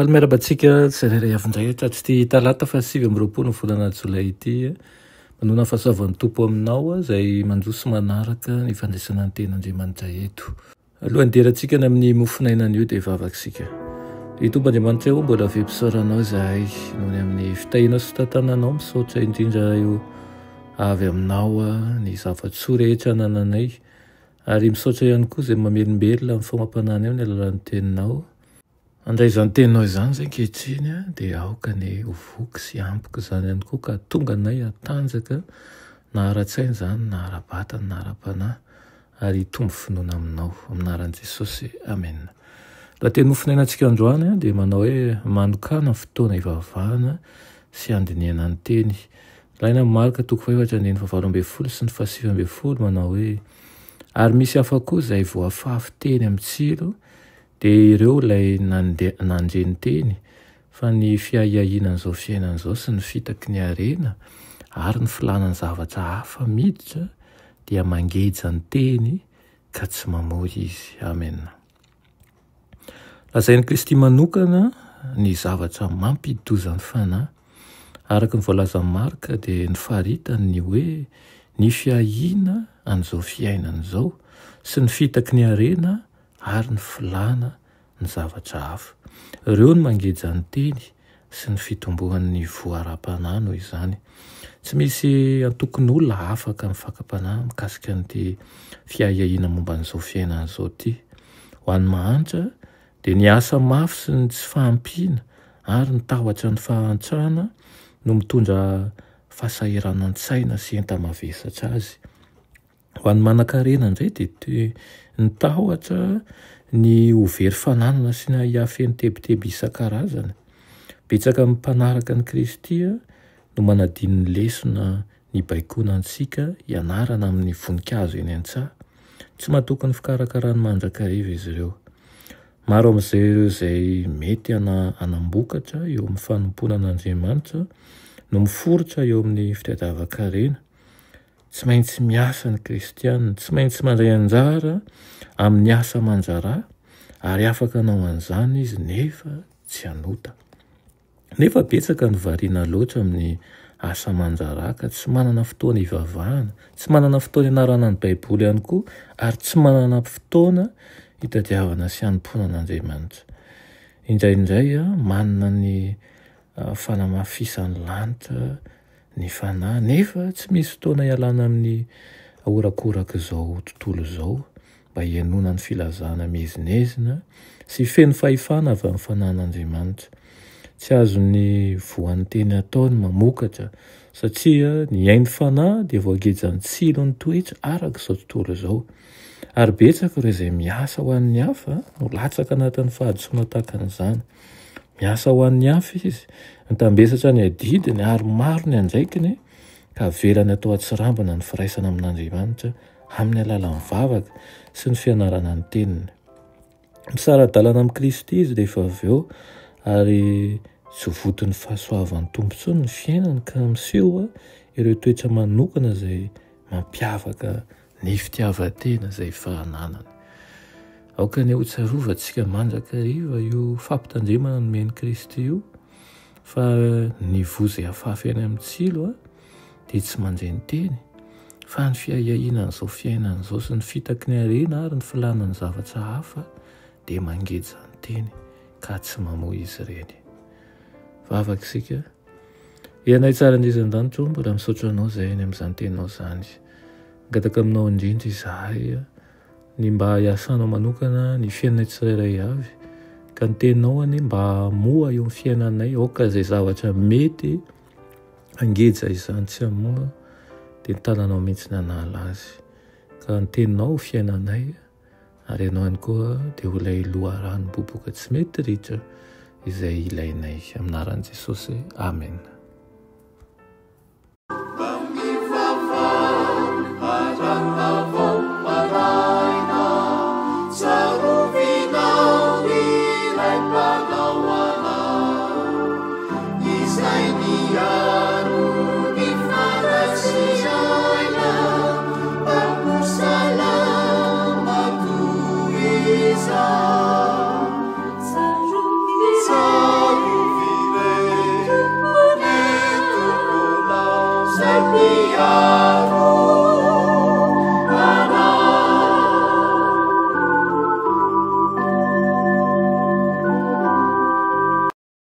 Miarabantsika tsirairay avindray tratsy ty talata fa 7 volana jolay ity manona fahasoavan'ny tompo aminao izay mandroso manaraka ny fandraisana ny ten'Andriamanitra eto. Alohan'ny derantsika ny amin'ny mofinainana io dia vavaksika. I Tompoandriamanitra io mbola vempisaoranao izahay noho ny amin'ny fitahiana sy fitantananao misaotra indrindra io avy aminao ny zava-tsoa rehetra nananay ary misaotra ihany koa izay mamelombelona amin'ny famampanana eo ny alalan'ny teninao. Andray izany teninao izany izay ankehitriny dia aoka ny hovoky sy ampiko izany ihany koa ka tonga anay hatanjaka na ara-tsaina izany na ara-batana na ara-panahy ary tombo finoana aminao aminaran'i Jesosy. Amen. Raha teny mofinainantsika androany dia manao hoe manokana fotoana ivavahana sy andiniana ny teny. Laina Marka 8:7-12 sy ny 7 manao hoe ary misy hafa koa izay voafafy teny amin'ny tsilo dia ireo ilay nandreny teny fa ny fiahiahinan'izao fiainan'izao sy ny fitaky ny harena ary ny filanany zavatra hafa miditra dia mangeja ny teny ka tsy mamoy izy. Amen. Lazain'i Kristy manokana ny zavatra mampidi-doza ny fanahy araka ny voalazan'i Marka dia ny faharitany ny hoe ny fiahina an'izao fiainana izao sy ny fitaky ny harena ary ny filana ny zavatra hafa. Ireo ny mangeja ny teny sy ny fitombohan'ny voaram-panahy noho izany. Tsy misy antokony olona afaka mifakam-panahy mikasika an'ity fiahiahina momba an'izao fiainana izao ity. Ho an'ny mahantra dia ny asa mafy sy ny tsy fahampiana ary ny tahotra ny fahantrana no mitondra fahasahiranana an-tsaina sy enta-mavesatra azy. Ho an'ny manan-karena indray dia ny tahotra ny hovery fananana sy ny hiafen'ny tebiteby isan-karazany. Betsaka amin'ny mpanaraka ny Kristy no manadiny ny lesona ny baikona antsika hianarana amin'ny voninkazo eny an-tsaha. Tsy mahatoky ny fikarakarany mandrakariva izy ireo. Maro amin'izay ireo izay mety hanambokatra eo amin'ny fanompoana an'Andriamanitra no miforotra eo amin'ny fitadiavan-karena. Tsy maintsy miasa ny kristianina, tsy maintsy mandray anjara amin'ny asa aman-jara ary afaka hanao an'izany izy nefa tsy hanota. Nefa betsaka ny variana loatra amin'ny asa aman-jara ka tsy manana fotoana ivavahana, tsy manana fotoana ianarana ny Baiboly ihany koa ary tsy manana fotoana hitadiavana sy hanompoana an'Andriamanitra. Indraindray manana ny fanamafisany lanitra ny fanahy nefa tsy misy fotoana hialana amin'ny ahorakoraka izao tontolo izao mba hiainona ny filazana mihezinezina sy feno fahefana avy amin'ny fanahin'Andriamanitra. Tsy azo ny voan'ny teny ataony mamokatra satria ny ain'ny fanahy dia voagejany tsilo ny toetra araka izao tontolo izao. Ary betsaka ireo izay miasa ho an'ny hafa no latsaka anatin'ny fahadisoana tahaka an'izany. Miasa ho an'ny hafa izy, mitambesatra ny adidiny ary maro ny andraikiny ka velany atao atsirambana ny firaisana amin'Andriamanitra amin'ny alalan'ny vavaka sy ny fianarana ny teniny. Misara-dalana amin'ny Kristy izy rehefa avy eo ary tsy voton'ny fahasoavan'ny tompontsony ny fiainany ka miseho ireo toetra manokana izay mampiavaka ny fitiavan-tena izay fahananany. Aoka ny ho tsarovantsika mandrakariva io fampitandremana nomen'i Kristy io fa ny voza hafahafa eny amin'ny tsilo dia tsy mandray ny teny fa ny fiahiahinana izao fiainana izao sy ny fitaky ny harena ary ny filana ny zavatra hafa dia mangeja ny teny ka tsy mamoy izy ireny. Vavaka isika, ianay tsara indrizan-danitra mbola misaotra anao izay eny amin'izany teninao izany. Gataka aminao indrindra izahay ny mba hiasanao manokana ny fiainanay tsirairay avy ka ny teninao any mba hamoa eo amin'ny fiainanay aoka izay zavatra mety angeja izany tsy hamoa dia ny tananao mihitsy ny hanala azy. Ka ny teninao fiainanay ary ianao ihany koa dia ho ilay loharano miboboka tsy mety ritra izay ilainay aminaran'i Jesosy. Amen. Izay miaro Alleluia.